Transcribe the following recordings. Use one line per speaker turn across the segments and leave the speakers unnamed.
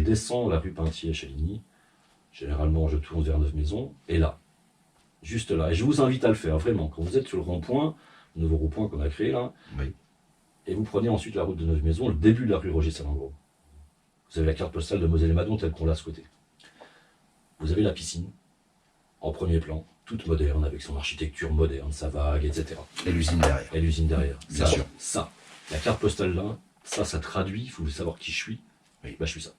descends la rue Pintier à Chaligny, généralement je tourne vers Neuve-Maisons, et là, juste là, et je vous invite à le faire, vraiment, quand vous êtes sur le rond-point, le nouveau rond-point qu'on a créé là,
Oui.
et vous prenez ensuite la route de Neuve-Maisons, le début de la rue Roger Salengro. Vous avez la carte postale de Moselle et Madon telle qu'on l'a souhaité. Vous avez la piscine, en premier plan, toute moderne, avec son architecture moderne, sa vague, etc.
Et l'usine derrière.
Et l'usine derrière.
Bien sûr.
Ça, la carte postale là, ça traduit, il faut savoir qui je suis.
Oui.
Bah, je suis ça.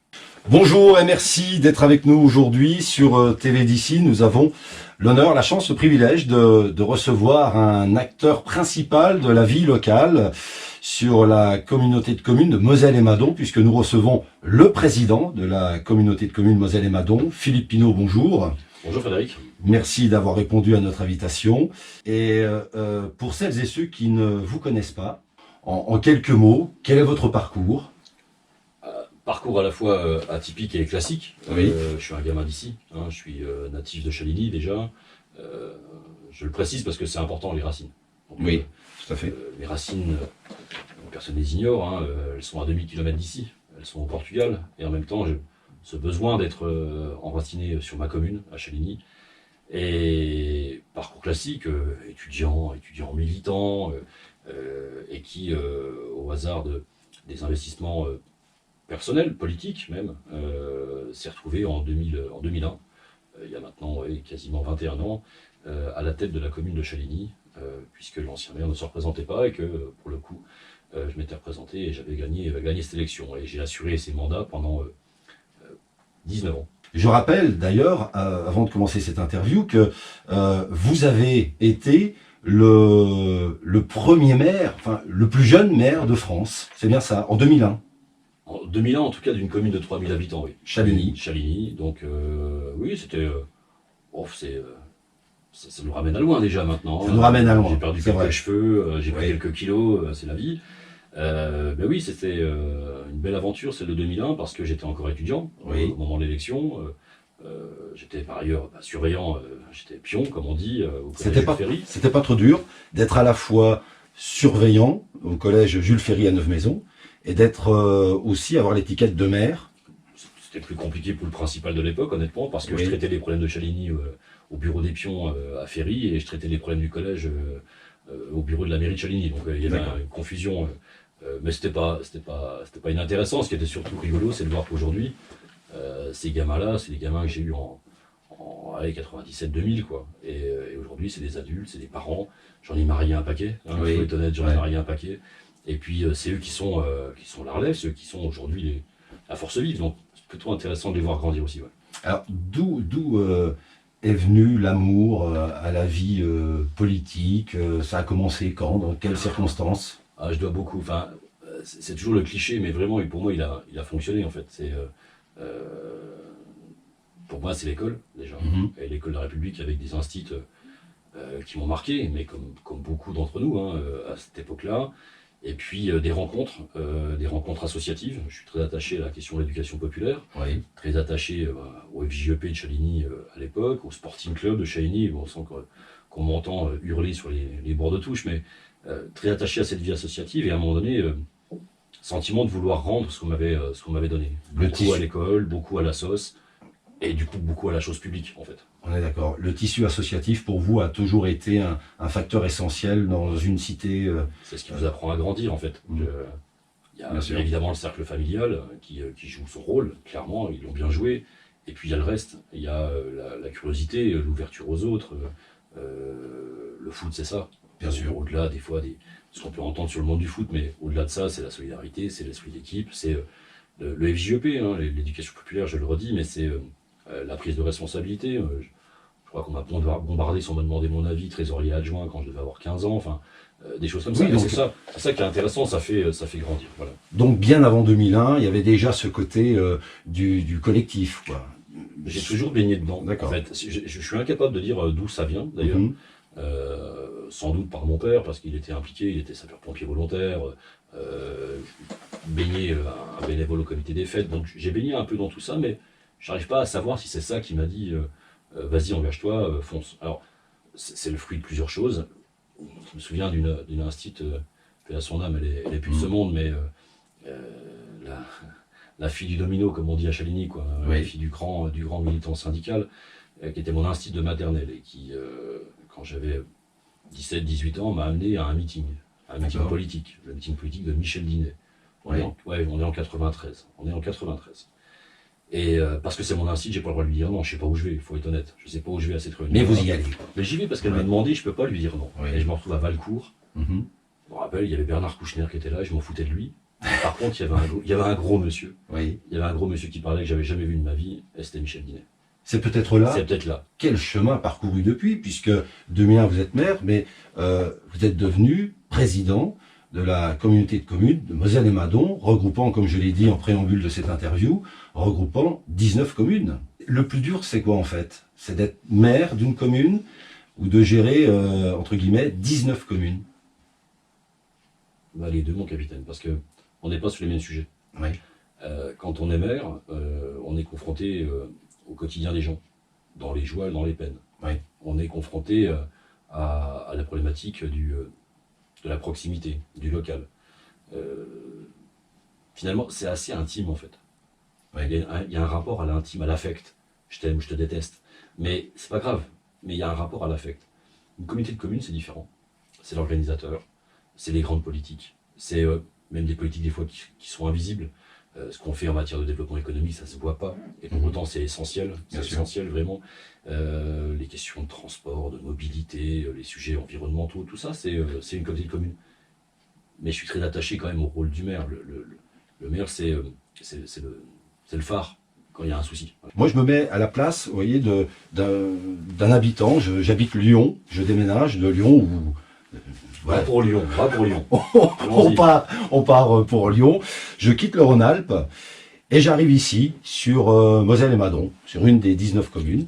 Bonjour et merci d'être avec nous aujourd'hui sur TV d'ici. Nous avons l'honneur, la chance, le privilège de recevoir un acteur principal de la vie locale sur la communauté de communes de Moselle et Madon, puisque nous recevons le président de la communauté de communes Moselle et Madon, Philippe Pinault. Bonjour.
Bonjour Frédéric.
Merci d'avoir répondu à notre invitation. Et pour celles et ceux qui ne vous connaissent pas, en quelques mots, quel est votre parcours ?
Parcours à la fois atypique et classique.
Oui.
Je suis un gamin d'ici, hein, je suis natif de Chaligny déjà. Je le précise parce que c'est important, les racines. Donc,
Oui, tout à fait.
les racines, personne ne les ignore, hein, elles sont à 2000 km d'ici, elles sont au Portugal. Et en même temps, ce besoin d'être enraciné sur ma commune, à Chaligny. Et parcours classique, étudiant militant, et qui, au hasard des investissements personnels, politiques même, s'est retrouvé en 2001, il y a maintenant quasiment 21 ans, à la tête de la commune de Chaligny, puisque l'ancien maire ne se représentait pas et que, pour le coup, je m'étais représenté et j'avais gagné cette élection. Et j'ai assuré ces mandats pendant 19 ans.
Je rappelle d'ailleurs, avant de commencer cette interview, que vous avez été le premier maire, enfin le plus jeune maire de France, c'est bien ça, en 2001.
En 2001, en tout cas, d'une commune de 3000 habitants, oui. Chaligny, donc oui, c'était... ça nous ramène à loin déjà maintenant.
Ça nous ramène à loin.
J'ai perdu quelques cheveux, j'ai pris quelques kilos, c'est la vie. Ben oui, c'était une belle aventure, celle de 2001, parce que j'étais encore étudiant au moment de l'élection. J'étais par ailleurs surveillant, j'étais pion, comme on dit, au collège Jules Ferry.
C'était pas trop dur d'être à la fois surveillant au collège Jules Ferry à Neuve-Maisons et d'être aussi avoir l'étiquette de maire.
C'était plus compliqué pour le principal de l'époque, honnêtement, parce que je traitais les problèmes de Chaligny au bureau des pions à Ferry et je traitais les problèmes du collège au bureau de la mairie de Chaligny. Donc il y avait une confusion. Mais c'était pas inintéressant. Ce qui était surtout rigolo, c'est de voir qu'aujourd'hui, ces gamins-là, c'est des gamins que j'ai eus en 97-2000, quoi. Et aujourd'hui, c'est des adultes, c'est des parents. J'en ai marié un paquet. Hein, faut être honnête, j'en ai marié un paquet. Et puis c'est eux qui sont la relève, ceux qui sont aujourd'hui la force vive. Donc c'est plutôt intéressant de les voir grandir aussi. Ouais.
Alors d'où est venu l'amour à la vie politique? Ça a commencé quand? Dans quelles circonstances?
Je dois beaucoup. Enfin, c'est toujours le cliché, mais vraiment, pour moi, il a fonctionné en fait. Pour moi, c'est l'école déjà, et l'école de la République avec des instituts qui m'ont marqué, mais comme beaucoup d'entre nous à cette époque-là. Et puis des rencontres associatives. Je suis très attaché à la question de l'éducation populaire, très attaché au FJEP de Chaligny à l'époque, au Sporting Club de Chaligny. Bon, on sent qu'on m'entend hurler sur les bords de touche, mais très attaché à cette vie associative et à un moment donné, sentiment de vouloir rendre ce qu'on m'avait donné. Beaucoup à l'école, beaucoup à la sauce, et du coup beaucoup à la chose publique en fait.
On est d'accord. Le tissu associatif pour vous a toujours été un facteur essentiel dans une cité.
C'est ce qui vous apprend à grandir en fait. Il y a bien évidemment le cercle familial qui joue son rôle, clairement, ils l'ont bien joué. Et puis il y a le reste, il y a la curiosité, l'ouverture aux autres. Le foot, c'est ça.
Bien sûr.
Au-delà des fois ce qu'on peut entendre sur le monde du foot, mais au-delà de ça, c'est la solidarité, c'est l'esprit d'équipe, c'est le FJEP, l'éducation populaire, je le redis, mais c'est la prise de responsabilité. Je crois qu'on m'a bombardé sans me demander mon avis, trésorier adjoint quand je devais avoir 15 ans, enfin, des choses comme ça. Donc c'est ça qui est intéressant, ça fait grandir. Voilà.
Donc bien avant 2001, il y avait déjà ce côté du collectif, quoi.
J'ai toujours baigné dedans.
D'accord.
En fait, je suis incapable de dire d'où ça vient, d'ailleurs. Sans doute par mon père, parce qu'il était impliqué, il était sapeur-pompier volontaire, baigné un bénévole au comité des fêtes, donc j'ai baigné un peu dans tout ça, mais je n'arrive pas à savoir si c'est ça qui m'a dit vas-y, engage-toi, fonce. Alors, c'est le fruit de plusieurs choses. Je me souviens d'une institut, paix à son âme, elle est plus de ce monde, mais la fille du domino, comme on dit à Chaligny, quoi.
Oui.
La fille du grand militant syndical, qui était mon instit de maternelle et qui, quand j'avais 17-18 ans, m'a amené à un meeting
D'accord.
politique, le meeting politique de Michel Dinet.
Oui.
On est en 93. On est en 93. Et parce que c'est mon instit, j'ai pas le droit de lui dire non, je sais pas où je vais, il faut être honnête. Je sais pas où je vais à cette réunion.
Mais vous y allez.
Mais j'y vais parce qu'elle
Ouais.
m'a demandé, je peux pas lui dire non.
Oui.
Et je me retrouve à Valcourt.
Mhm.
Je me rappelle, il y avait Bernard Kouchner qui était là, je m'en foutais de lui. Par contre, il y avait un gros monsieur.
Oui.
Il y avait un gros monsieur qui parlait que j'avais jamais vu de ma vie, et c'était Michel Dinet.
C'est peut-être là.
C'est peut-être là.
Quel chemin parcouru depuis, puisque 2001 vous êtes maire, mais vous êtes devenu président de la communauté de communes de Moselle et Madon, regroupant, comme je l'ai dit en préambule de cette interview, regroupant 19 communes. Le plus dur, c'est quoi en fait? C'est d'être maire d'une commune ou de gérer, entre guillemets, 19 communes.
Bah, les deux, mon capitaine, parce que on n'est pas sur les mêmes sujets.
Oui.
Quand on est maire, on est confronté au quotidien des gens, dans les joies, dans les peines.
Oui.
On est confronté à la problématique de la proximité, du local. Finalement, c'est assez intime en fait.
Oui.
Il y a un rapport à l'intime, à l'affect. Je t'aime, je te déteste. Mais c'est pas grave, mais il y a un rapport à l'affect. Une communauté de communes, c'est différent. C'est l'organisateur, c'est les grandes politiques, c'est même des politiques des fois qui sont invisibles. Ce qu'on fait en matière de développement économique, ça se voit pas. Et pour autant, c'est essentiel. C'est
Bien sûr.
essentiel vraiment. Les questions de transport, de mobilité, les sujets environnementaux, tout ça, c'est une communauté de communes. Mais je suis très attaché quand même au rôle du maire. Le maire, c'est le phare quand il y a un souci.
Moi, je me mets à la place, vous voyez, d'un habitant. J'habite Lyon, je déménage de Lyon où...
Va pour Lyon, va pour Lyon.
on part pour Lyon. Je quitte le Rhône-Alpes et j'arrive ici sur Moselle et Madon, sur une des 19 communes.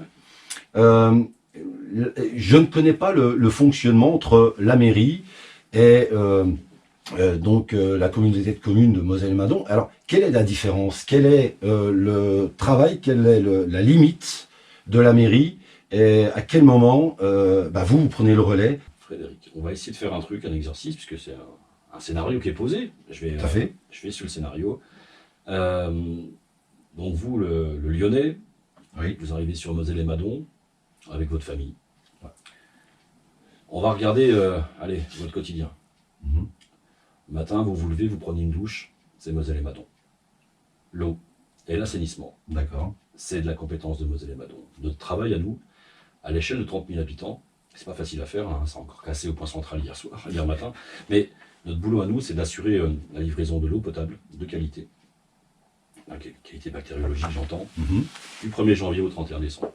Je ne connais pas le fonctionnement entre la mairie et la communauté de communes de Moselle et Madon. Alors, quelle est la différence? Quel est le travail? Quelle est la limite de la mairie? Et à quel moment vous prenez le relais?
Frédéric, on va essayer de faire un exercice, puisque c'est un scénario qui est posé. Je vais sur le scénario. Donc vous, le Lyonnais,
Oui.
vous arrivez sur Moselle et Madon avec votre famille. Ouais. On va regarder, votre quotidien.
Mhm.
Le matin, vous vous levez, vous prenez une douche, c'est Moselle et Madon. L'eau et l'assainissement,
D'accord.
c'est de la compétence de Moselle et Madon. Notre travail à nous, à l'échelle de 30 000 habitants, c'est pas facile à faire, hein, c'est encore cassé au point central hier matin, mais notre boulot à nous, c'est d'assurer la livraison de l'eau potable, de qualité, la qualité bactériologique, j'entends,
Mhm.
du 1er janvier au 31 décembre.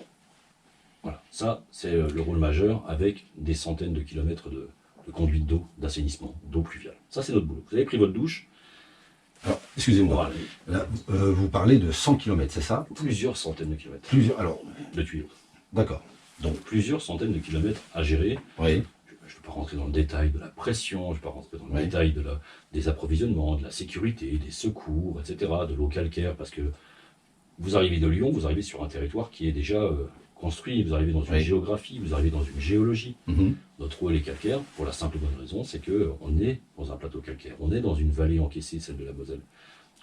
Voilà, ça, c'est le rôle majeur, avec des centaines de kilomètres de conduites d'eau, d'assainissement, d'eau pluviale. Ça, c'est notre boulot. Vous avez pris votre douche.
Alors, excusez-moi, là, vous parlez de 100 km, c'est ça?
Plusieurs centaines de kilomètres
Alors,
de tuyaux.
d'accord.
Donc, plusieurs centaines de kilomètres à gérer.
Oui.
Je ne vais pas rentrer dans le détail de la pression, je ne vais pas rentrer dans le
Oui.
détail des approvisionnements, de la sécurité, des secours, etc., de l'eau calcaire, parce que vous arrivez de Lyon, vous arrivez sur un territoire qui est déjà construit, vous arrivez dans une
Oui.
géographie, vous arrivez dans une géologie.
Mhm.
Notre eau, elle est calcaire, pour la simple et bonne raison, c'est qu'on est dans un plateau calcaire, on est dans une vallée encaissée, celle de la Moselle.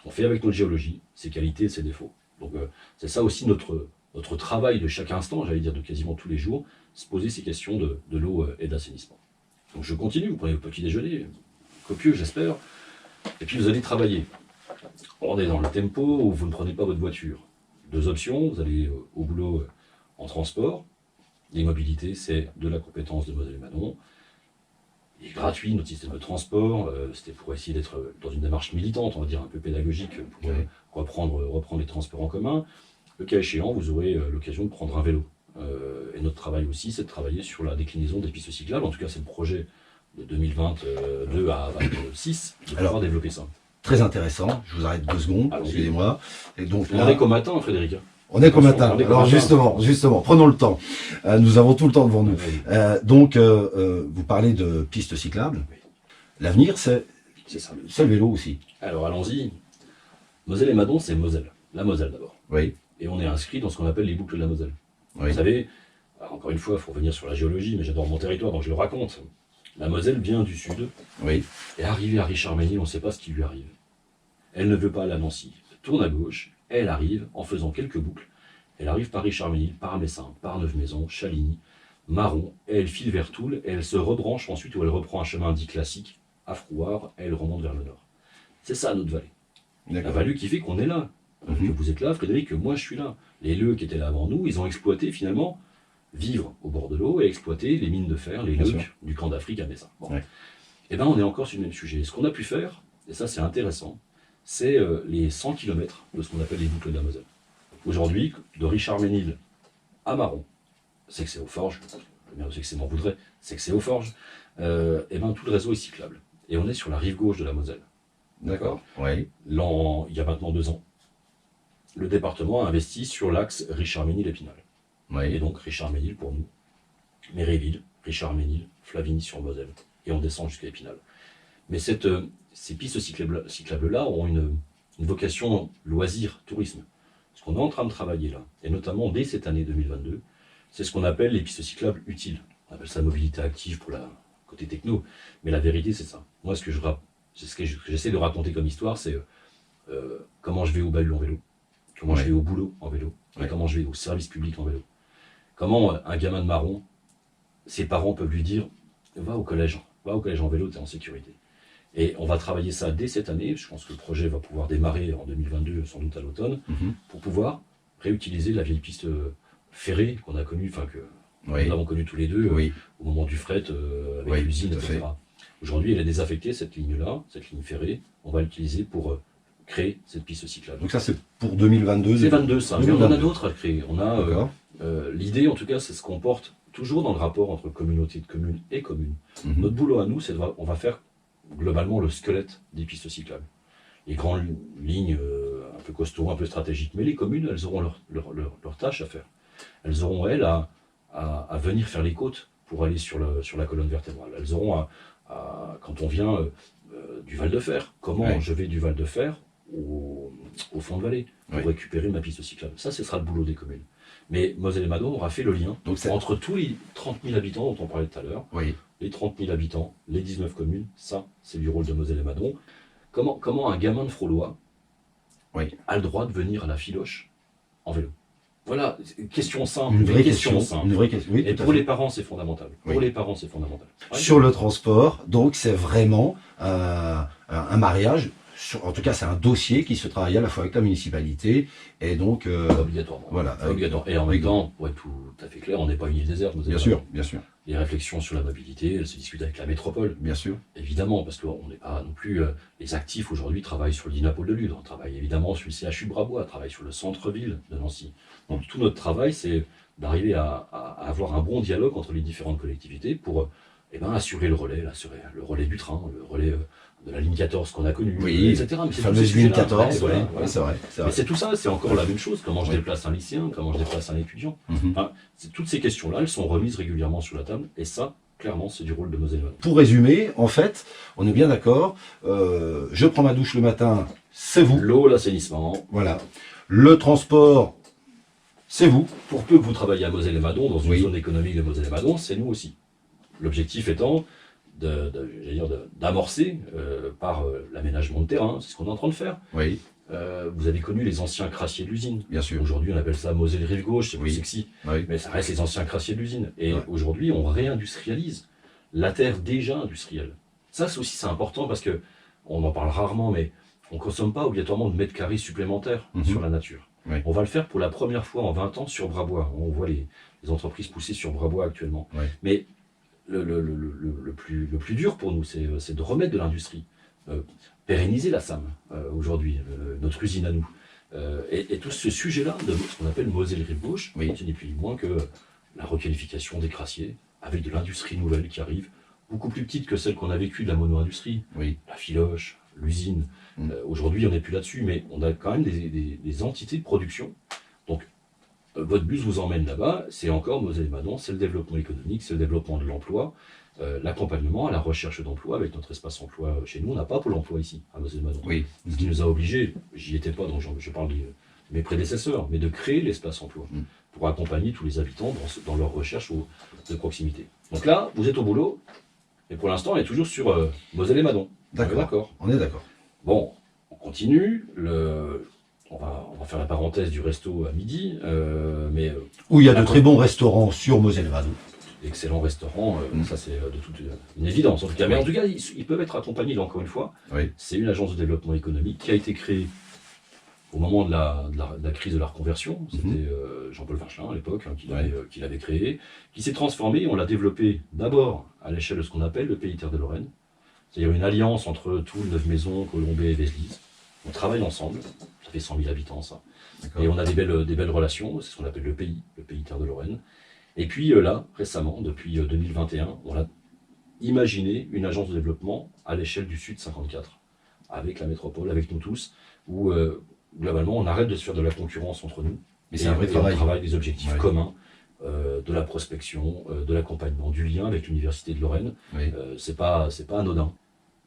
On fait avec notre géologie, ses qualités et ses défauts. Donc c'est ça aussi notre travail de chaque instant, j'allais dire de quasiment tous les jours, se poser ces questions de l'eau et d'assainissement. Donc je continue, vous prenez votre petit déjeuner, copieux j'espère, et puis vous allez travailler. On est dans le tempo où vous ne prenez pas votre voiture. Deux options, vous allez au boulot en transport. Les mobilités, c'est de la compétence de Moselle et Madon. Il est gratuit, notre système de transport. C'était pour essayer d'être dans une démarche militante, on va dire un peu pédagogique, pour reprendre les transports en commun. Le cas échéant, vous aurez l'occasion de prendre un vélo. Et notre travail aussi, c'est de travailler sur la déclinaison des pistes cyclables. En tout cas, c'est le projet de 2022 à 2026 de pouvoir développer ça.
Très intéressant. Je vous arrête 2 secondes,
Allons-y.
excusez-moi. Et donc
On est qu'au matin, Frédéric.
On est qu'au matin.
On est qu'au
Alors
matin.
justement, prenons le temps. Nous avons tout le temps devant nous.
Oui.
Vous parlez de pistes cyclables.
Oui.
L'avenir, c'est
ça.
le vélo aussi.
Alors allons-y. Moselle et Madon, c'est Moselle. La Moselle d'abord.
Oui.
Et on est inscrit dans ce qu'on appelle les boucles de la Moselle.
Oui.
Vous savez, encore une fois, il faut revenir sur la géologie, mais j'adore mon territoire, donc je le raconte. La Moselle vient du sud,
Oui.
et arrivée à Richard-Ménil, on ne sait pas ce qui lui arrive. Elle ne veut pas aller à Nancy. tourne à gauche, et elle arrive, en faisant quelques boucles, elle arrive par Richard-Ménil, par Messin, par Neuve-Maisons, Chaligny, Maron, et elle file vers Toul, et elle se rebranche ensuite, où elle reprend un chemin dit classique, à Frouard, et elle remonte vers le nord. C'est ça notre vallée. La vallée qui fait qu'on est là, que vous êtes là, Frédéric, que moi je suis là. Les Leux qui étaient là avant nous, ils ont exploité finalement, vivre au bord de l'eau et exploiter les mines de fer, les Leux du camp d'Afrique à Messin. Bon. Ouais. Et bien on est encore sur le même sujet. Ce qu'on a pu faire, et ça c'est intéressant, c'est les 100 km de ce qu'on appelle les boucles de la Moselle. Aujourd'hui, de Richard-Ménil à Maron, c'est que c'est aux Forges, le maire de c'est m'en voudrait, c'est que c'est aux Forges, et ben tout le réseau est cyclable. Et on est sur la rive gauche de la Moselle. D'accord.
Oui.
Il y a maintenant 2 ans, le département a investi sur l'axe Richard-Ménil-Épinal.
Oui.
Et donc Richard-Ménil pour nous, Méréville, Richard-Ménil, Flavigny-sur-Moselle, et on descend jusqu'à Épinal. Mais ces pistes cyclables-là ont une vocation loisir, tourisme. Ce qu'on est en train de travailler là, et notamment dès cette année 2022, c'est ce qu'on appelle les pistes cyclables utiles. On appelle ça mobilité active pour la côté techno, mais la vérité c'est ça. Moi ce que j'essaie de raconter comme histoire, c'est comment je vais au bahut en vélo, comment je vais au boulot en vélo, et comment je vais au service public en vélo. Comment un gamin de Maron, ses parents peuvent lui dire va au collège en vélo, tu es en sécurité. Et on va travailler ça dès cette année. Je pense que le projet va pouvoir démarrer en 2022, sans doute à l'automne, pour pouvoir réutiliser la vieille piste ferrée qu'on a connue, enfin que nous avons connue tous les deux au moment du fret avec l'usine, etc. Aujourd'hui, elle est désaffectée, cette ligne-là, cette ligne ferrée. On va l'utiliser pour créer cette piste cyclable.
Donc ça, c'est pour 2022.
C'est 22 ça, mais on en a d'autres à créer. On a l'idée, en tout cas, c'est ce qu'on porte toujours dans le rapport entre communauté de communes et communes. Notre boulot à nous, c'est on va faire globalement le squelette des pistes cyclables. Les grandes lignes un peu costauds, un peu stratégiques, mais les communes, elles auront leur tâche à faire. Elles auront, elles, à venir faire les côtes pour aller sur la colonne vertébrale. Elles auront quand on vient du Val-de-Fer, comment je vais du Val-de-Fer au fond de vallée pour récupérer ma piste cyclable. Ça, ce sera le boulot des communes. Mais Moselle et Madon aura fait le lien entre tous les 30 000 habitants dont on parlait tout à l'heure, les 30 000 habitants, les 19 communes, ça, c'est du rôle de Moselle et Madon. Comment un gamin de Fraulois a le droit de venir à la Filoche en vélo? Voilà, question simple.
Une vraie question. Une vraie question.
Et pour les parents, c'est fondamental. Pour les parents, c'est fondamental.
Sur le transport, donc c'est vraiment un mariage. En tout cas, c'est un dossier qui se travaille à la fois avec la municipalité et donc
obligatoirement.
Voilà.
Obligatoire. Et en même temps, pour être tout à fait clair, on n'est pas une île déserte.
Bien sûr, bien sûr.
Les réflexions sur la mobilité, elles se discutent avec la métropole.
Bien sûr.
Évidemment, parce qu'on n'est pas non plus. Les actifs aujourd'hui travaillent sur le Dynapôle de Lude, on travaille évidemment sur le CHU de Brabois, travaille sur le centre-ville de Nancy. Donc tout notre travail, c'est d'arriver à avoir un bon dialogue entre les différentes collectivités pour assurer le relais du train, le relais de la ligne 14 qu'on a connue, etc.
Mais c'est fameuse ligne 14, c'est vrai.
Mais c'est tout ça, c'est encore la même chose. Comment je déplace un lycéen, comment je déplace un étudiant. Toutes ces questions-là, elles sont remises régulièrement sur la table, et ça, clairement, c'est du rôle de Moselle.
Pour résumer, en fait, on est bien d'accord, je prends ma douche le matin, c'est vous.
L'eau, l'assainissement.
Voilà. Le transport, c'est vous.
Pour peu que vous travaillez à Moselle et Madon, dans une zone économique de Moselle et Madon, c'est nous aussi. L'objectif étant d'amorcer par l'aménagement de terrain, c'est ce qu'on est en train de faire. Vous avez connu les anciens crassiers de l'usine.
Bien sûr.
Aujourd'hui, on appelle ça Moselle Rive Gauche, c'est plus sexy. Mais ça reste les anciens crassiers de l'usine. Et aujourd'hui, on réindustrialise la terre déjà industrielle. Ça, c'est important parce que on en parle rarement, mais on ne consomme pas obligatoirement de mètres carrés supplémentaires sur la nature. On va le faire pour la première fois en 20 ans sur Brabois. On voit les entreprises pousser sur Brabois actuellement. Mais le plus dur pour nous, c'est de remettre de l'industrie. Pérenniser la SAM aujourd'hui, notre usine à nous. Et tout ce sujet-là, de ce qu'on appelle Moselle Rive Gauche, ce n'est plus ni moins que la requalification des crassiers, avec de l'industrie nouvelle qui arrive, beaucoup plus petite que celle qu'on a vécue de la mono-industrie, la filoche, l'usine. Aujourd'hui, on n'est plus là-dessus, mais on a quand même des entités de production. Donc, votre bus vous emmène là-bas, c'est encore Moselle et Madon, c'est le développement économique, c'est le développement de l'emploi, l'accompagnement à la recherche d'emploi avec notre espace emploi chez nous. On n'a pas Pôle emploi ici, à Moselle et Madon. Ce qui nous a obligés, j'y étais pas, donc je parle de mes prédécesseurs, mais de créer l'espace emploi pour accompagner tous les habitants dans leur recherche de proximité. Donc là, vous êtes au boulot, et pour l'instant, on est toujours sur Moselle et Madon.
D'accord. On est d'accord.
Bon, on continue. on va faire la parenthèse du resto à midi, mais
Où il y a de très bons restaurants sur Moselle-et-Madon.
excellents restaurants, ça c'est de toute une évidence en tout cas. Mais en tout cas, ils peuvent être accompagnés, là, encore une fois.
Oui.
C'est une agence de développement économique qui a été créée au moment de la crise de la reconversion. C'était Jean-Paul Farchin à l'époque qui l'avait créée, qui s'est transformée. On l'a développée d'abord à l'échelle de ce qu'on appelle le Pays Terre de Lorraine, c'est-à-dire une alliance entre Toul, Neuve-Maisons, Colombey et Vézelise. On travaille ensemble, ça fait 100 000 habitants ça. Et on a des belles relations, c'est ce qu'on appelle le Pays Terre de Lorraine. Et puis là, récemment, depuis 2021, on a imaginé une agence de développement à l'échelle du Sud 54, avec la métropole, avec nous tous, où globalement on arrête de se faire de la concurrence entre nous.
Mais c'est un vrai
On
travail.
travaille des objectifs communs, de la prospection, de l'accompagnement, du lien avec l'Université de Lorraine.
Oui.
C'est pas anodin.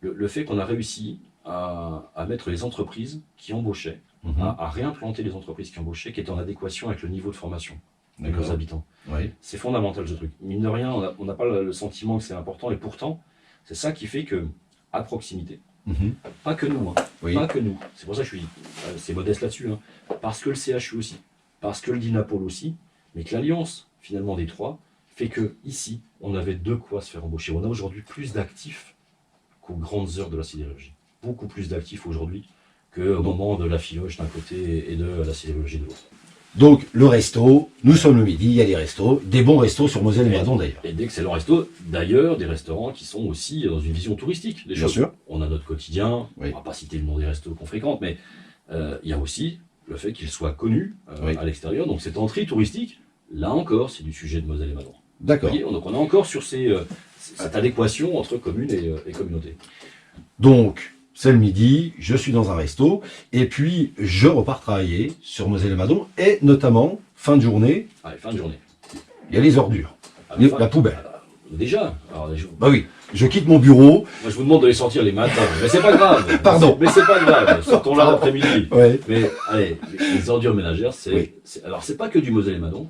Le fait qu'on a réussi à mettre les entreprises qui embauchaient, à réimplanter les entreprises qui embauchaient, qui étaient en adéquation avec le niveau de formation de nos habitants.
Oui.
C'est fondamental ce truc. Mine de rien, on n'a pas le sentiment que c'est important, et pourtant, c'est ça qui fait que, à proximité, pas que nous,
Oui.
pas que nous, c'est pour ça que je suis c'est modeste là-dessus, parce que le CHU aussi, parce que le DINAPOL aussi, mais que l'alliance, finalement, des trois, fait que ici, on avait de quoi se faire embaucher. On a aujourd'hui plus d'actifs qu'aux grandes heures de la sidérurgie. Beaucoup plus d'actifs aujourd'hui qu'au moment de la filoche d'un côté et de la sidérurgie de l'autre.
Donc, le resto, nous sommes le midi, il y a des restos, des bons restos sur Moselle-et-Madon d'ailleurs.
Et d'excellents restos, d'ailleurs, des restaurants qui sont aussi dans une vision touristique des
Bien
choses.
sûr.
On a notre quotidien,
Oui.
on va pas citer le nom des restos qu'on fréquente, mais il y a aussi le fait qu'ils soient connus à l'extérieur. Donc cette entrée touristique, là encore, c'est du sujet de Moselle-et-Madon.
D'accord.
Vous voyez, donc on est encore sur cette adéquation entre commune et communauté.
Donc, c'est le midi, je suis dans un resto, et puis je repars travailler sur Moselle-et-Madon, et notamment, fin de journée,
Allez, fin de journée.
il y a les ordures,
À la fin-
la poubelle.
Déjà, alors,
Bah oui, je quitte mon bureau.
moi je vous demande de les sortir les matins, mais c'est pas grave.
Pardon.
Mais c'est pas grave, sortons-la l'après-midi.
Ouais.
Mais allez, les ordures ménagères,
Oui.
alors c'est pas que du Moselle-et-Madon.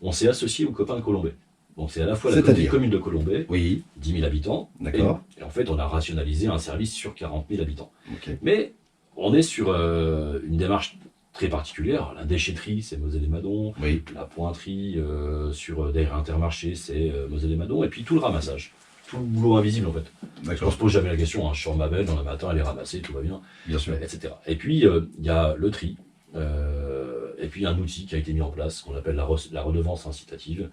On s'est associé aux copains de Colombey. Donc c'est à la fois la
C'est-à-dire
petite commune de Colombey,
Oui,
10 000 habitants,
d'accord.
et en fait on a rationalisé un service sur 40 000 habitants.
Ok.
Mais on est sur une démarche très particulière. La déchetterie, c'est Moselle-et-Madon.
Oui,
La pointerie sur des Intermarchés, c'est Moselle-et-Madon. Et puis tout le ramassage. Tout le boulot invisible en fait. On
d'accord,
se pose jamais la question, je sors ma belle dans le matin, elle est ramassée, tout va bien,
bien sûr.
etc. Et puis il y a le tri, et puis un outil qui a été mis en place, qu'on appelle la redevance incitative,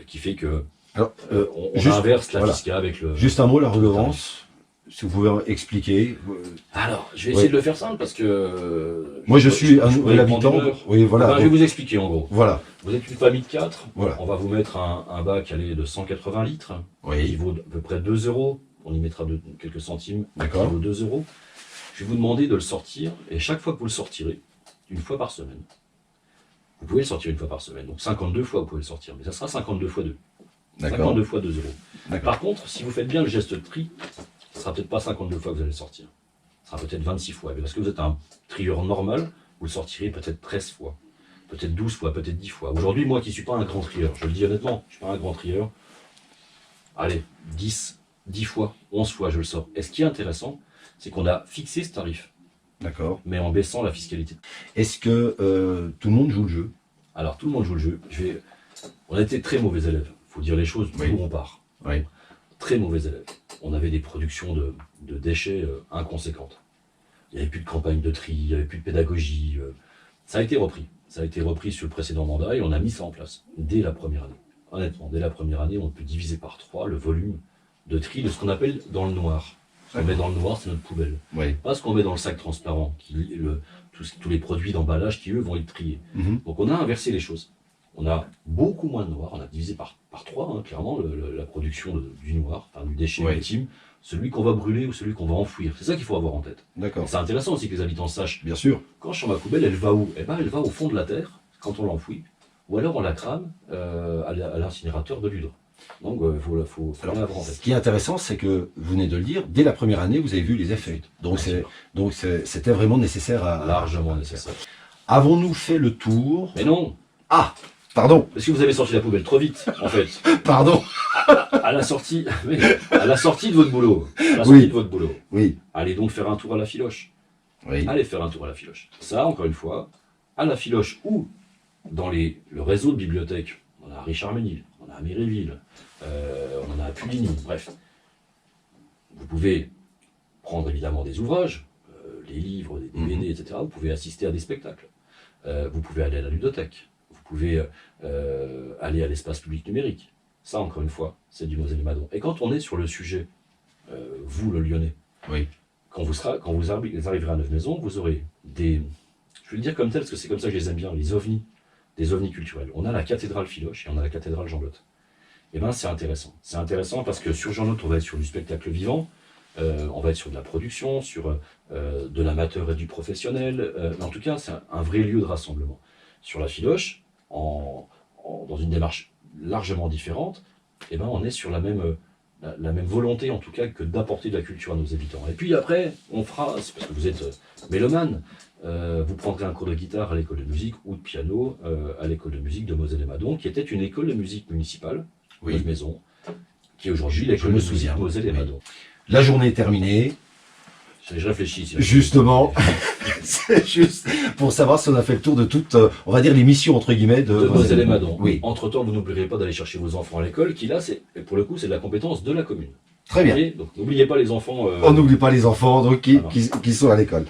qui fait que
Alors,
on
juste-
inverse la
voilà.
fiscale avec le...
Juste un mot, la redevance, si vous pouvez expliquer.
Alors, je vais essayer de le faire simple parce que...
Moi, je suis un
je
nouvel
pourrais prendre
habitant.
une heure.
Oui, voilà.
Ben, je vais vous expliquer en gros.
Voilà,
Vous êtes une famille de 4,
Voilà.
on va vous mettre un bac allé de 180 litres, qui
oui,
vaut à peu près 2 euros, on y mettra quelques centimes, qui
D'accord.
vaut 2 euros. Je vais vous demander de le sortir, et chaque fois que vous le sortirez, une fois par semaine, vous pouvez le sortir une fois par semaine, donc 52 fois vous pouvez le sortir, mais ça sera 52 fois 2.
d'accord,
52 fois 2 euros.
d'accord.
Par contre, si vous faites bien le geste de tri, ce sera peut-être pas 52 fois que vous allez le sortir, ce sera peut-être 26 fois, mais parce que vous êtes un trieur normal, vous le sortirez peut-être 13 fois, peut-être 12 fois, peut-être 10 fois. Aujourd'hui, moi qui ne suis pas un grand trieur, je le dis honnêtement, je ne suis pas un grand trieur, allez, 10 fois, 11 fois je le sors. Et ce qui est intéressant, c'est qu'on a fixé ce tarif,
D'accord.
mais en baissant la fiscalité.
Est-ce que tout le monde joue le jeu?
Alors tout le monde joue le jeu. On a été très mauvais élèves, il faut dire les choses d'où
Oui.
on part.
Oui.
Très mauvais élèves. On avait des productions de déchets inconséquentes. Il n'y avait plus de campagne de tri, il n'y avait plus de pédagogie. Ça a été repris. Ça a été repris sur le précédent mandat et on a mis ça en place dès la première année. Honnêtement, dès la première année, on peut diviser par 3 le volume de tri de ce qu'on appelle dans le noir. Ce qu'on met dans le noir, c'est notre poubelle.
Oui.
Pas ce qu'on met dans le sac transparent, tous les produits d'emballage qui, eux, vont être triés.
Mhm.
Donc on a inversé les choses. On a beaucoup moins de noir, on a divisé par 3, clairement, la production du noir, enfin du déchet
Ouais.
ultime, celui qu'on va brûler ou celui qu'on va enfouir. C'est ça qu'il faut avoir en tête. Et
D'accord.
c'est intéressant aussi que les habitants sachent,
Bien sûr.
quand je sors ma poubelle, elle va où? Eh ben, elle va au fond de la terre, quand on l'enfouit, ou alors on la crame à l'incinérateur de l'hydre. Donc il faut bien
Alors,
l'avoir en
ce
tête.
qui est intéressant, c'est que vous venez de le dire, dès la première année, vous avez vu les effets. Donc,
Bien sûr.
c'était vraiment nécessaire à.
Largement nécessaire.
Avons-nous fait le tour?
Mais non,
Ah, pardon,
parce que vous avez sorti la poubelle trop vite, en fait.
pardon.
À la sortie, oui, à la sortie de votre boulot. À la sortie
Oui.
de votre boulot.
Oui,
Allez donc faire un tour à la filoche.
Oui.
allez faire un tour à la Filoche. Ça, encore une fois, à la Filoche ou dans le réseau de bibliothèques, on a à Richard-Ménil, on a à Méréville, on en a à Puligny, bref. Vous pouvez prendre évidemment des ouvrages, les livres, des DVD, etc. Vous pouvez assister à des spectacles. Vous pouvez aller à la ludothèque. Vous pouvez aller à l'espace public numérique. Ça, encore une fois, c'est du Moselle et Madon. Et quand on est sur le sujet, vous, le Lyonnais,
Oui.
quand vous arriverez à Neuve-Maisons, vous aurez des... Je vais le dire comme tel, parce que c'est comme ça que je les aime bien, les ovnis, des ovnis culturels. On a la cathédrale Filoche et on a la cathédrale Jean-Lotte. Et bien, c'est intéressant. C'est intéressant parce que sur Jean-Lotte, on va être sur du spectacle vivant, on va être sur de la production, sur de l'amateur et du professionnel. Mais en tout cas, c'est un vrai lieu de rassemblement. Sur la Filoche, dans une démarche largement différente, et ben, on est sur la même volonté, en tout cas, que d'apporter de la culture à nos habitants. Et puis après, on fera, c'est parce que vous êtes mélomane, vous prendrez un cours de guitare à l'école de musique ou de piano à l'école de musique de Moselle et Madon, qui était une école de musique municipale,
Oui.
Maison, qui est aujourd'hui l'école de musique Moselle et Madon.
La journée est terminée.
Je réfléchis. Si
Justement, c'est juste pour savoir si on a fait le tour de toute, on va dire, les missions, entre guillemets, de
Moselle et Madon.
Oui.
Entre-temps, vous n'oublierez pas d'aller chercher vos enfants à l'école, qui là, pour le coup, c'est de la compétence de la commune.
Très bien.
Et donc, n'oubliez pas les enfants.
On n'oublie pas les enfants donc,
Alors.
qui sont à l'école.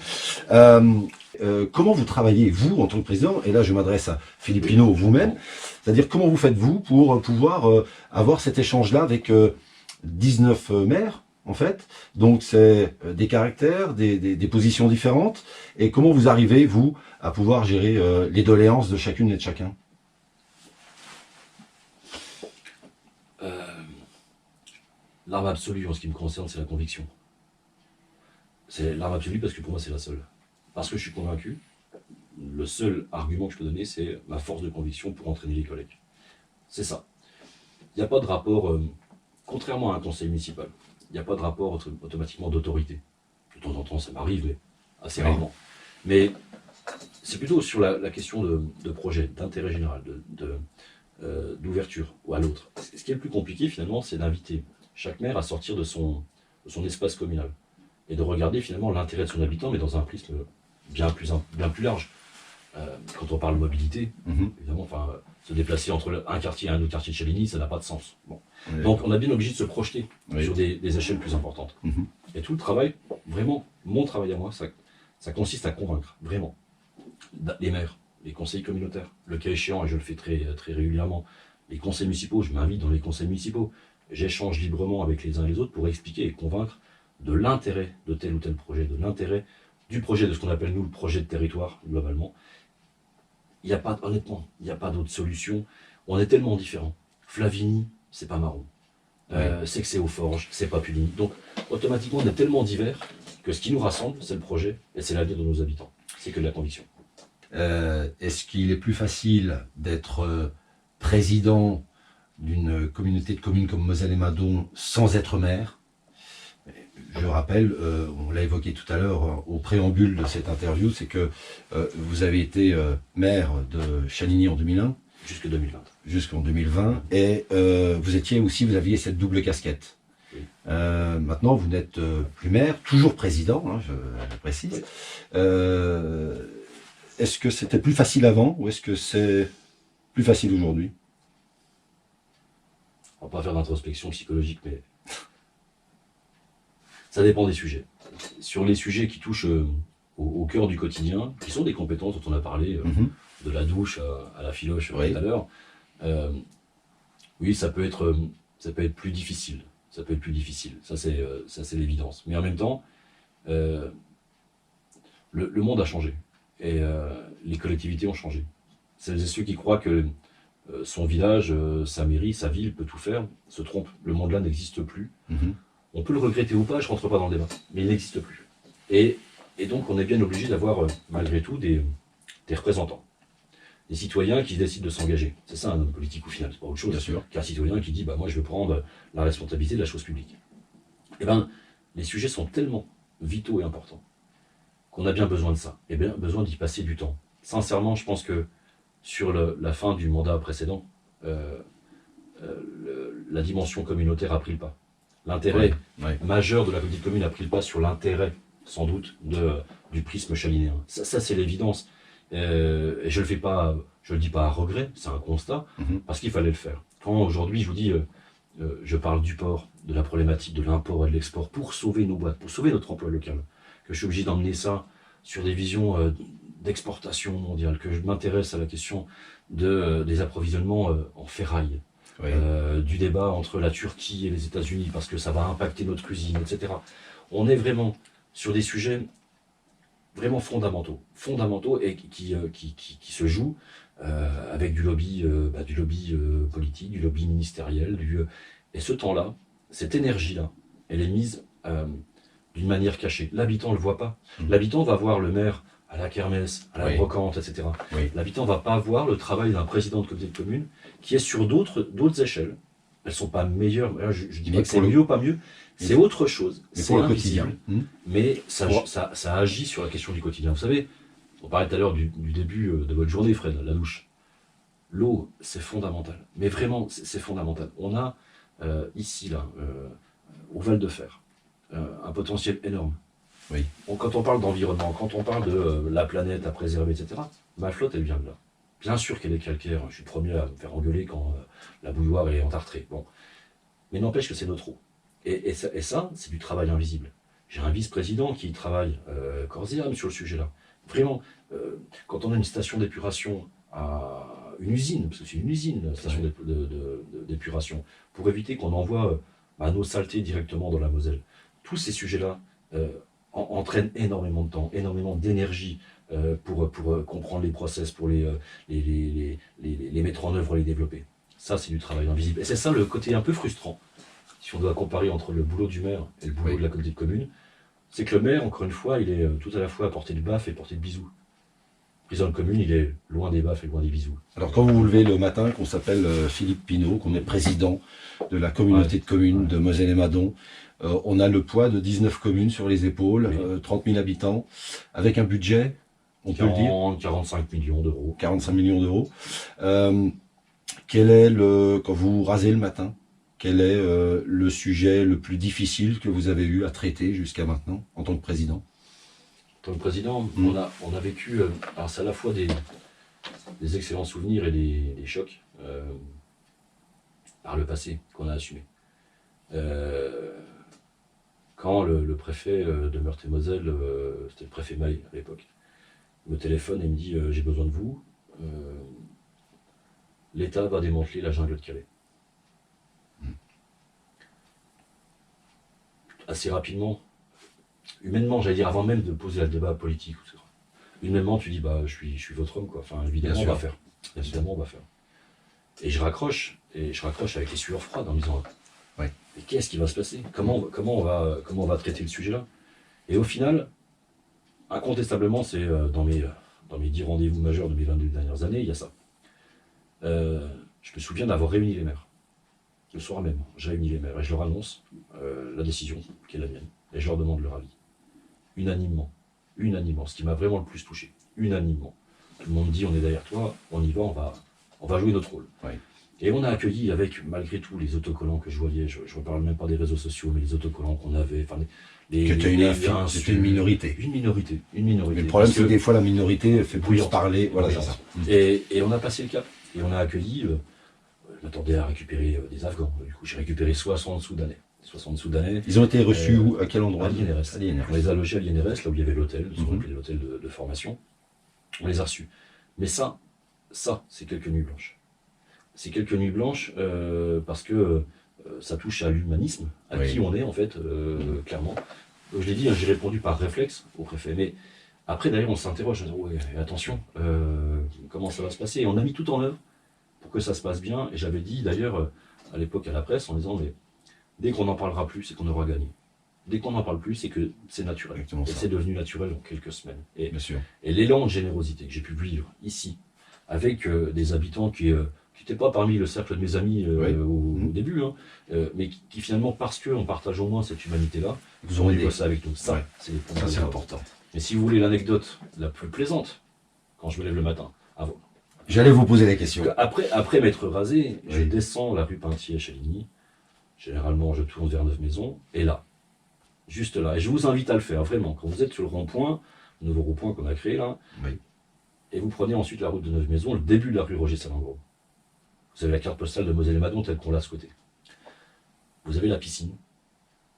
Comment vous travaillez, vous, en tant que président, et là je m'adresse à Philippe Pinault, vous-même, c'est-à-dire comment vous faites-vous pour pouvoir avoir cet échange-là avec 19 maires, en fait, donc c'est des caractères, des positions différentes, et comment vous arrivez, vous, à pouvoir gérer les doléances de chacune et de chacun?
L'arme absolue, en ce qui me concerne, c'est la conviction. C'est l'arme absolue parce que pour moi, c'est la seule. Parce que je suis convaincu, le seul argument que je peux donner, c'est ma force de conviction pour entraîner les collègues. C'est ça. Il n'y a pas de rapport, contrairement à un conseil municipal, il n'y a pas de rapport automatiquement d'autorité. De temps en temps, ça m'arrive, mais assez rarement. Mais c'est plutôt sur la question de projet, d'intérêt général, d'ouverture à l'autre. Ce qui est le plus compliqué, finalement, c'est d'inviter chaque maire à sortir de son espace communal et de regarder finalement l'intérêt de son habitant, mais dans un prisme bien plus large. Quand on parle mobilité, évidemment, se déplacer entre un quartier et un autre quartier de Chaligny, ça n'a pas de sens. Bon. Donc on a bien obligé de se projeter sur des échelles plus importantes. Et tout le travail, vraiment, mon travail à moi, ça consiste à convaincre, vraiment, les maires, les conseils communautaires, le cas échéant, et je le fais très, très régulièrement, les conseils municipaux, je m'invite dans les conseils municipaux, j'échange librement avec les uns et les autres pour expliquer et convaincre de l'intérêt de tel ou tel projet, de l'intérêt du projet, de ce qu'on appelle nous le projet de territoire, globalement. Il n'y a pas, honnêtement, il n'y a pas d'autre solution. On est tellement différents. Flavigny, c'est pas Marron. C'est que c'est aux Forges, c'est pas Puligny. Donc, automatiquement, on est tellement divers que ce qui nous rassemble, c'est le projet et c'est l'avenir de nos habitants. C'est que de la conviction.
Est-ce qu'il est plus facile d'être président d'une communauté de communes comme Moselle et Madon sans être maire? Je rappelle, on l'a évoqué tout à l'heure au préambule de cette interview, c'est que vous avez été maire de Chaligny en 2001.
Jusque 2020.
Jusqu'en 2020. Et vous aviez cette double casquette.
Oui.
Maintenant, vous n'êtes plus maire, toujours président, hein, je précise.
Oui.
Est-ce que c'était plus facile avant ou est-ce que c'est plus facile aujourd'hui?
On va pas faire d'introspection psychologique, mais ça dépend des sujets. Sur les sujets qui touchent au cœur du quotidien, qui sont des compétences dont on a parlé, de la douche à la filoche tout à l'heure, oui, ça peut être plus difficile. Ça peut être plus difficile. Ça, c'est l'évidence. Mais en même temps, le monde a changé. Et les collectivités ont changé. Celles et ceux qui croient que son village, sa mairie, sa ville peut tout faire, se trompent. Le monde là n'existe plus. On peut le regretter ou pas, je ne rentre pas dans le débat, mais il n'existe plus. Et donc on est bien obligé d'avoir, malgré tout, des représentants. Des citoyens qui décident de s'engager. C'est ça un homme politique au final, c'est pas autre chose.
Bien sûr.
Qu'un citoyen qui dit moi je veux prendre la responsabilité de la chose publique. Eh bien, les sujets sont tellement vitaux et importants qu'on a bien besoin de ça, et bien besoin d'y passer du temps. Sincèrement, je pense que sur la fin du mandat précédent, la dimension communautaire a pris le pas. L'intérêt majeur de la petite commune a pris le pas sur l'intérêt sans doute, du prisme chalinéen. Ça c'est l'évidence. Et je le dis pas à regret, c'est un constat, parce qu'il fallait le faire. Quand aujourd'hui, je vous dis, je parle du port, de la problématique de l'import et de l'export, pour sauver nos boîtes, pour sauver notre emploi local, que je suis obligé d'emmener ça sur des visions d'exportation mondiale, que je m'intéresse à la question des approvisionnements en ferraille,
Oui.
Du débat entre la Turquie et les États-Unis, parce que ça va impacter notre cuisine, etc. On est vraiment sur des sujets vraiment fondamentaux et qui se jouent avec du lobby politique, du lobby ministériel, et ce temps-là, cette énergie-là, elle est mise d'une manière cachée. L'habitant ne le voit pas. L'habitant va voir le maire à la kermesse, à la brocante, etc.
Oui.
L'habitant ne va pas voir le travail d'un président de comité de commune qui est sur d'autres échelles. Elles ne sont pas meilleures. Je dis pas que c'est mieux ou pas mieux. C'est autre chose. C'est
pour le
invisible.
quotidien.
Mais ça agit sur la question du quotidien. Vous savez, on parlait tout à l'heure du début de votre journée, Fred, la douche. L'eau, c'est fondamental. Mais vraiment, c'est fondamental. On a ici, là, au Val de Fer, un potentiel énorme.
Oui.
Quand on parle d'environnement, quand on parle de la planète à préserver, etc., ma flotte, elle vient de là. Bien sûr qu'elle est calcaire. Je suis le premier à me faire engueuler quand la bouilloire est entartrée. Bon. Mais n'empêche que c'est notre eau. Et ça, c'est du travail invisible. J'ai un vice-président qui travaille corps et âme sur le sujet-là. Vraiment, quand on a une station d'épuration à une usine, parce que c'est une usine, la station d'épuration, pour éviter qu'on envoie nos saletés directement dans la Moselle. Tous ces sujets-là entraînent énormément de temps, énormément d'énergie pour comprendre les process, pour les mettre en œuvre, les développer. Ça, c'est du travail invisible. Et c'est ça le côté un peu frustrant, si on doit comparer entre le boulot du maire et le boulot de la communauté de communes, c'est que le maire, encore une fois, il est tout à la fois à portée de baffe et portée de bisous. Le président de commune, il est loin des baffes et loin des bisous.
Alors quand vous vous levez le matin, qu'on s'appelle Philippe Pinault, qu'on est président de la communauté de communes de Moselle et Madon, on a le poids de 19 communes sur les épaules, 30 000 habitants, avec un budget, on peut le dire
45 millions d'euros.
45 millions d'euros. Quel est quand vous rasez le matin, quel est le sujet le plus difficile que vous avez eu à traiter jusqu'à maintenant en tant que président?
En tant que président, on a vécu, alors c'est à la fois des excellents souvenirs et des chocs par le passé qu'on a assumé. Quand le préfet de Meurthe-et-Moselle, c'était le préfet Maille à l'époque, me téléphone et me dit j'ai besoin de vous, l'État va démanteler la jungle de Calais. Assez rapidement, humainement, j'allais dire, avant même de poser le débat politique, humainement, tu dis, je suis votre homme, quoi. Enfin, évidemment, on va faire. Évidemment, on va faire. Et je raccroche avec les sueurs froides en me disant, mais qu'est-ce qui va se passer? Comment on va traiter le sujet-là? Et au final, incontestablement, c'est dans mes 10 rendez-vous majeurs de mes 22 dernières années, il y a ça. Je me souviens d'avoir réuni les maires. Le soir même, j'ai réuni les maires et je leur annonce la décision qui est la mienne. Et je leur demande leur avis. Unanimement, ce qui m'a vraiment le plus touché. Unanimement. Tout le monde dit, on est derrière toi, on y va, on va jouer notre rôle.
Oui.
Et on a accueilli avec, malgré tout, les autocollants que je voyais, je ne parle même pas des réseaux sociaux, mais les autocollants qu'on avait, enfin,
c'était une minorité.
Une minorité.
Mais le problème, c'est que des fois, la minorité fait plus parler. Voilà, c'est ça.
Et on a passé le cap. Et on a accueilli, je m'attendais à récupérer des Afghans. Du coup, j'ai récupéré 60 Soudanais. 60 Soudanais.
Ils ont été reçus où? À quel endroit?
À l'INRS. On les a logés à l'INRS, là où il y avait l'hôtel, l'hôtel de formation. On les a reçus. Mais ça, c'est quelques nuits blanches. C'est quelques nuits blanches parce que ça touche à l'humanisme, à qui on est en fait, clairement. Donc, je l'ai dit, j'ai répondu par réflexe au préfet. Mais après, d'ailleurs, on s'interroge, attention, comment ça va se passer? Et on a mis tout en œuvre pour que ça se passe bien. Et j'avais dit d'ailleurs à l'époque à la presse en disant, mais dès qu'on n'en parlera plus, c'est qu'on aura gagné. Dès qu'on n'en parle plus, c'est que c'est naturel. Et c'est devenu naturel en quelques semaines. Et l'élan de générosité que j'ai pu vivre ici, avec des habitants qui n'étaient pas parmi le cercle de mes amis au début, mais qui finalement, parce qu'on partage au moins cette humanité-là,
vous ont aidé
ça avec nous. Ça, c'est
important.
Mais si vous voulez l'anecdote la plus plaisante, quand je me lève le matin,
j'allais vous poser la question.
Après m'être rasé, je descends la rue Pintier à Chaligny. Généralement, je tourne vers 9 maisons. Et là, Juste là. Et je vous invite à le faire, vraiment. Quand vous êtes sur le rond-point, le nouveau rond-point qu'on a créé là,
Oui.
et vous prenez ensuite la route de Neuve-Maisons, le début de la rue Roger Salengro. Vous avez la carte postale de Moselle-et-Madon telle qu'on l'a à ce côté. Vous avez la piscine,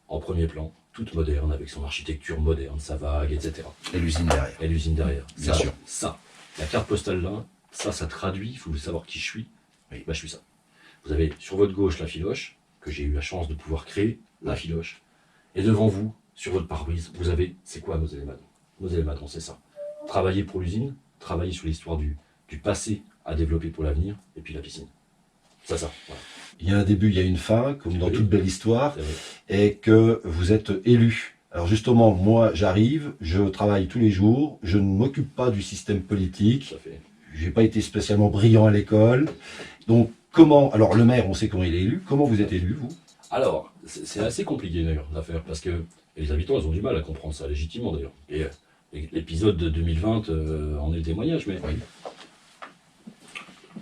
en premier plan, toute moderne, avec son architecture moderne, sa vague, etc.
Et l'usine derrière.
Et l'usine derrière.
Bien sûr.
Ça, la carte postale là, ça traduit, il faut savoir qui je suis.
Oui.
Bah, je suis ça. Vous avez sur votre gauche la filoche, que j'ai eu la chance de pouvoir créer, la filoche. Et devant vous, sur votre pare-brise, vous avez, c'est quoi Moselle-et-Madon? Moselle-et-Madon, c'est ça. Travailler pour l'usine, travailler sur l'histoire du passé à développer pour l'avenir, et puis la piscine. Ça, voilà.
Il y a un début, il y a une fin, comme dans
Oui.
toute belle histoire,
C'est vrai.
et que vous êtes élu. Alors justement, moi, j'arrive, je travaille tous les jours, je ne m'occupe pas du système politique,
Tout à fait.
j'ai pas été spécialement brillant à l'école. Donc, comment, alors le maire, on sait comment il est élu, comment vous êtes élu, vous?
Alors, c'est assez compliqué d'ailleurs l'affaire, parce que et les habitants, ils ont du mal à comprendre ça, légitimement d'ailleurs. Et l'épisode de 2020 en est le témoignage, mais
Oui.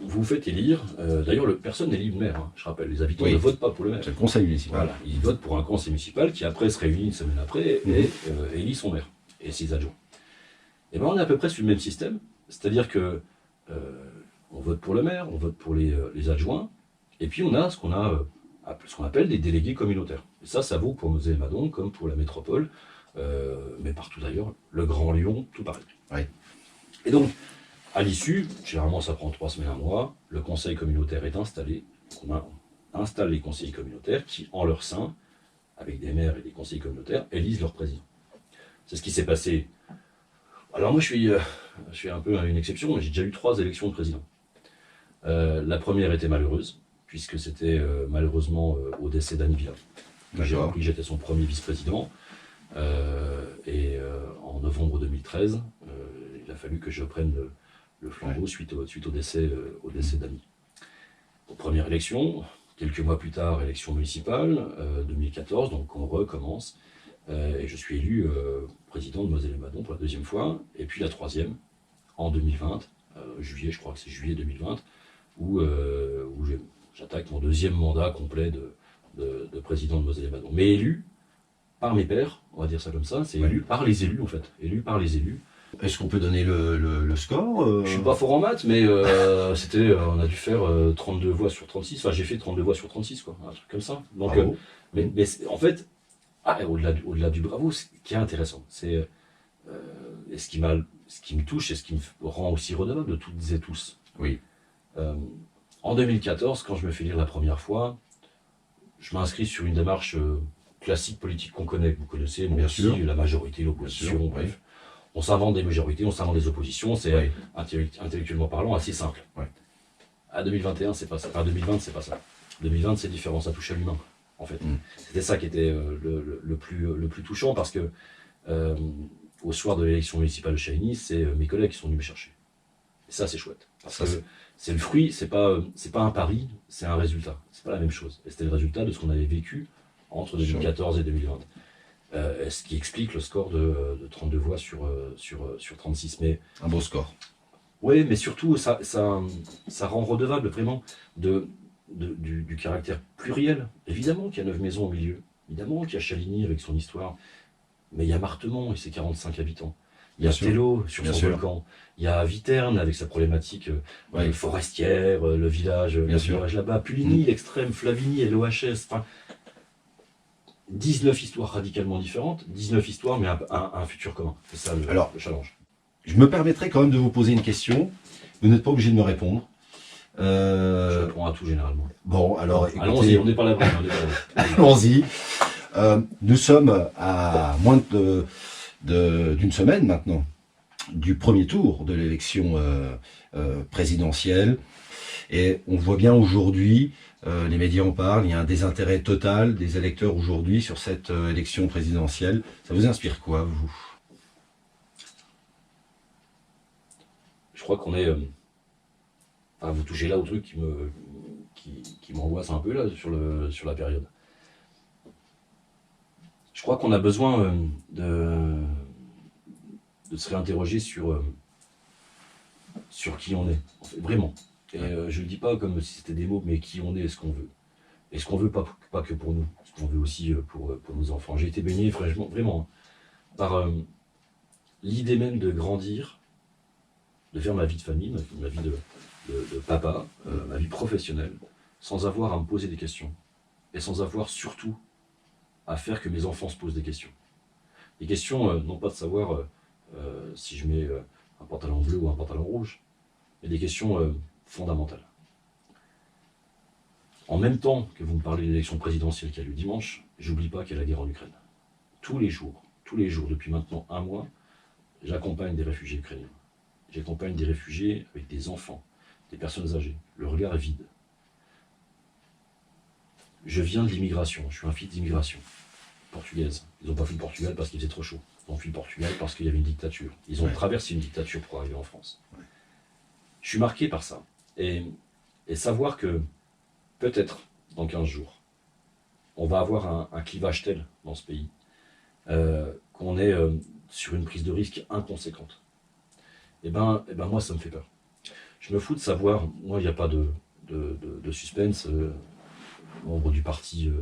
vous vous faites élire. D'ailleurs, personne n'élit le maire, hein, je rappelle. Les habitants
Oui.
ne votent pas pour le maire.
C'est le conseil municipal.
Voilà, ils votent pour un conseil municipal qui après se réunit une semaine après et élit son maire et ses adjoints. Et ben on est à peu près sur le même système, c'est-à-dire que on vote pour le maire, on vote pour les adjoints, et puis on a ce qu'on appelle des délégués communautaires. Et ça vaut pour Moselle-et-Madon comme pour la métropole, mais partout d'ailleurs, le Grand Lyon, tout pareil.
Oui.
Et donc, à l'issue, généralement ça prend 3 semaines, un mois, le conseil communautaire est installé. On installe les conseillers communautaires qui, en leur sein, avec des maires et des conseillers communautaires, élisent leur président. C'est ce qui s'est passé. Alors moi je suis un peu une exception, mais j'ai déjà eu 3 élections de président. La première était malheureuse, puisque c'était malheureusement au décès d'Annie Villa. J'ai
D'accord.
appris que j'étais son premier vice-président. En novembre 2013, il a fallu que je prenne le flambeau suite au décès d'Annie. Première élection, quelques mois plus tard, élection municipale, 2014, donc on recommence. Et je suis élu président de Moselle-et-Madon pour la 2e fois, et puis la 3e, en 2020, juillet, je crois que c'est juillet 2020, où j'attaque mon 2e mandat complet de président de Moselle-et-Madon. Mais élu par mes pairs, on va dire ça comme ça, c'est élu par les élus en fait, élu par les élus.
Est-ce qu'on peut donner le score
Je suis pas fort en maths, mais on a dû faire 32 voix sur 36, enfin j'ai fait 32 voix sur 36, quoi, un truc comme ça. Donc,
Bravo.
mais en fait, au-delà du bravo, ce qui est intéressant, c'est et ce qui me touche et ce qui me rend aussi redevable de toutes et tous.
Oui.
En 2014, quand je me fais lire la première fois, je m'inscris sur une démarche classique politique qu'on connaît, que vous connaissez, moi
Bien
aussi,
sûr.
la majorité, l'opposition,
Bien sûr,
bref. On s'invente des majorités, on s'invente des oppositions, c'est
Oui.
intellectuellement parlant assez simple.
Oui.
À 2021, c'est pas ça. À 2020, c'est pas ça. 2020, c'est différent, ça touche à l'humain, en fait. C'était ça qui était le plus touchant, parce que au soir de l'élection municipale de Chaligny, c'est mes collègues qui sont venus me chercher. Et ça, c'est chouette. Parce
Ça,
que c'est le fruit, c'est pas un pari, c'est un résultat. C'est pas la même chose. Et c'était le résultat de ce qu'on avait vécu entre 2014 et 2020. Ce qui explique le score de 32 voix sur 36. Mais,
Un beau score.
oui, mais surtout, ça rend redevable vraiment du caractère pluriel. Évidemment qu'il y a Neuve-Maisons au milieu. Évidemment qu'il y a Chaligny avec son histoire. Mais il y a Martemont et ses 45 habitants. Il y a
Bien sûr.
Tello sur
Bien
son
sûr.
volcan. Il y a Viternes avec sa problématique
Oui.
forestière, le village
sûr.
là-bas. Puligny, l'extrême, Flavigny et l'OHS. Enfin, 19 histoires radicalement différentes, 19 histoires, mais un futur commun. C'est ça le challenge.
Je me permettrai quand même de vous poser une question. Vous n'êtes pas obligé de me répondre.
Je réponds à tout généralement.
Bon, alors écoutez,
Allons-y, on n'est pas là.
allons-y. Nous sommes à moins d'une semaine maintenant du premier tour de l'élection présidentielle. Et on voit bien aujourd'hui, les médias en parlent, il y a un désintérêt total des électeurs aujourd'hui sur cette élection présidentielle. Ça vous inspire quoi, vous?
Je crois qu'on est... Enfin, vous touchez là au truc qui m'angoisse un peu là sur la période. Je crois qu'on a besoin de se réinterroger sur qui on est, en fait, vraiment. Et je ne le dis pas comme si c'était des mots, mais qui on est et ce qu'on veut. Et ce qu'on veut pas que pour nous, ce qu'on veut aussi pour nos enfants. J'ai été baigné vraiment par l'idée même de grandir, de faire ma vie de famille, ma vie de papa, ma vie professionnelle, sans avoir à me poser des questions. Et sans avoir surtout à faire que mes enfants se posent des questions. Des questions, non pas de savoir si je mets un pantalon bleu ou un pantalon rouge, mais des questions fondamentales. En même temps que vous me parlez de l'élection présidentielle qui a lieu dimanche, j'oublie pas qu'il y a la guerre en Ukraine. Tous les jours, depuis maintenant un mois, j'accompagne des réfugiés ukrainiens. J'accompagne des réfugiés avec des enfants, des personnes âgées. Le regard est vide. Je viens de l'immigration, je suis un fils d'immigration portugaise. Ils n'ont pas fui le Portugal parce qu'il faisait trop chaud. Ils ont fui le Portugal parce qu'il y avait une dictature. Ils ont traversé une dictature pour arriver en France. Je suis marqué par ça. Et savoir que peut-être dans 15 jours, on va avoir un clivage tel dans ce pays qu'on est sur une prise de risque inconséquente. Et ben moi, ça me fait peur. Je me fous de savoir, moi, il n'y a pas de suspense. Membre du parti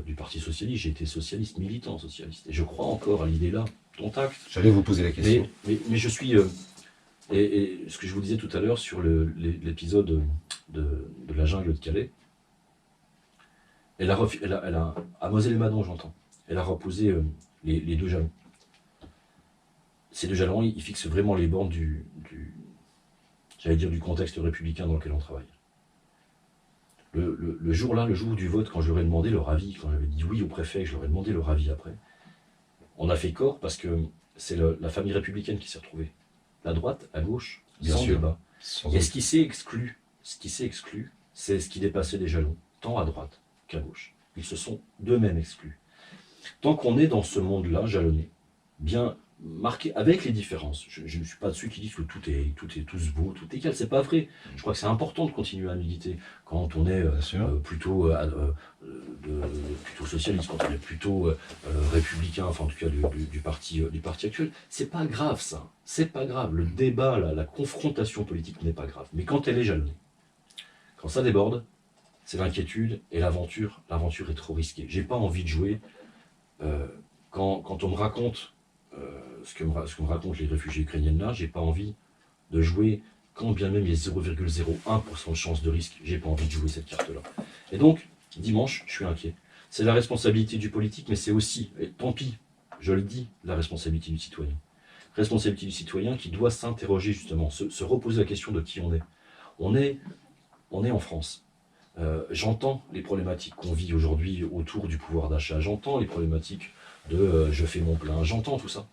socialiste, j'ai été socialiste, militant socialiste, et je crois encore à l'idée là, dont acte.
J'allais vous poser la question.
Mais je suis, et ce que je vous disais tout à l'heure sur l'épisode de la jungle de Calais, elle a à Moselle-et-Madon, j'entends, elle a reposé les deux jalons. Ces deux jalons, ils fixent vraiment les bornes du contexte républicain dans lequel on travaille. Le jour-là, le jour du vote, quand je leur ai demandé leur avis, quand j'avais dit oui au préfet, je leur ai demandé leur avis après, on a fait corps parce que c'est la famille républicaine qui s'est retrouvée. La droite, à gauche, sans débat. Et ce qui s'est exclu, c'est ce qui dépassait les jalons, tant à droite qu'à gauche. Ils se sont d'eux-mêmes exclus. Tant qu'on est dans ce monde-là, jalonné, bien marqué avec les différences. Je ne suis pas de ceux qui disent que tout est tous beau, tout est égal. C'est pas vrai. Je crois que c'est important de continuer à militer quand on est plutôt socialiste, quand on est plutôt républicain, enfin en tout cas du parti actuel. C'est pas grave ça. C'est pas grave. Le débat, la confrontation politique n'est pas grave. Mais quand elle est jalonnée, quand ça déborde, c'est l'inquiétude et l'aventure. L'aventure est trop risquée. J'ai pas envie de jouer quand on me raconte ce que me racontent les réfugiés ukrainiennes là, j'ai pas envie de jouer, quand bien même il y a 0,01% de chance de risque, j'ai pas envie de jouer cette carte-là. Et donc, dimanche, je suis inquiet. C'est la responsabilité du politique, mais c'est aussi, et tant pis, je le dis, la responsabilité du citoyen. Responsabilité du citoyen qui doit s'interroger justement, se reposer la question de qui on est. On est en France. J'entends les problématiques qu'on vit aujourd'hui autour du pouvoir d'achat, j'entends les problématiques de je fais mon plein, j'entends tout ça.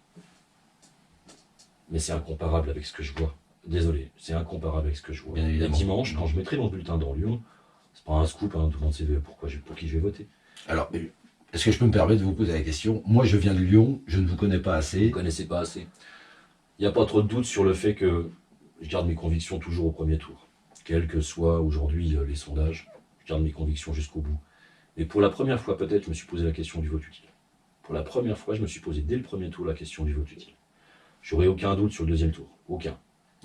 Mais c'est incomparable avec ce que je vois. Désolé, c'est incomparable avec ce que je vois. Et dimanche, quand je mettrai mon bulletin dans Lyon, c'est pas un scoop, hein, tout le monde sait pour qui je vais voter.
Alors, est-ce que je peux me permettre de vous poser la question? Moi, je viens de Lyon, je ne vous connais pas assez.
Vous ne connaissez pas assez. Il n'y a pas trop de doute sur le fait que je garde mes convictions toujours au premier tour. Quels que soient aujourd'hui les sondages, je garde mes convictions jusqu'au bout. Et pour la première fois, peut-être, je me suis posé la question du vote utile. Pour la première fois, je me suis posé dès le premier tour la question du vote utile. J'aurais aucun doute sur le deuxième tour, aucun.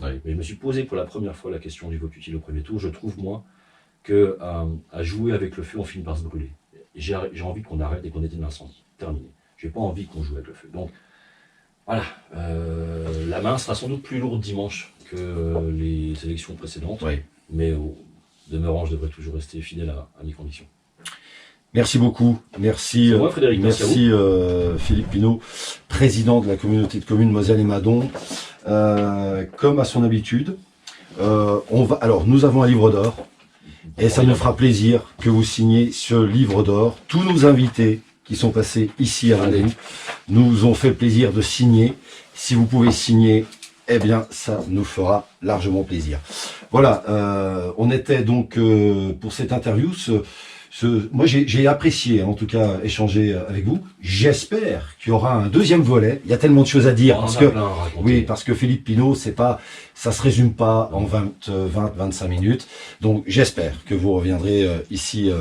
Oui.
Mais je me suis posé pour la première fois la question du vote utile au premier tour. Je trouve, moi, qu'à jouer avec le feu, on finit par se brûler. J'ai envie qu'on arrête et qu'on éteigne l'incendie. Terminé. J'ai pas envie qu'on joue avec le feu. Donc, voilà. La main sera sans doute plus lourde dimanche que les élections précédentes.
Oui.
Mais au demeurant, je devrais toujours rester fidèle à mes convictions.
Merci beaucoup. Merci,
moi, Frédéric,
merci Philippe Pinault, président de la communauté de communes Moselle et Madon. Comme à son habitude, alors nous avons un livre d'or et ça nous fera plaisir que vous signiez ce livre d'or. Tous nos invités qui sont passés ici avant vous nous ont fait le plaisir de signer. Si vous pouvez signer, eh bien ça nous fera largement plaisir. Voilà, on était donc pour cette interview. Moi, j'ai apprécié, en tout cas, échanger avec vous. J'espère qu'il y aura un deuxième volet. Il y a tellement de choses à dire. Parce que Philippe Pinault, ça se résume pas en 20-25 minutes. Donc, j'espère que vous reviendrez ici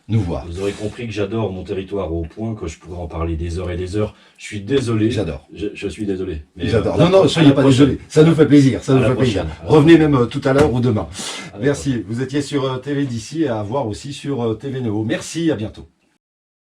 nous voir.
Vous aurez compris que j'adore mon territoire au point que je pourrais en parler des heures et des heures. Je suis désolé.
J'adore.
Je suis désolé. Mais
J'adore. Non, soyez pas désolé. Ça nous fait plaisir. Ça
À
nous
la
fait plaisir.
prochaine.
Revenez même tout à l'heure ou demain.
Avec
Merci. Vous étiez sur TV d'ici et à voir aussi sur TV Néo. Merci. À bientôt.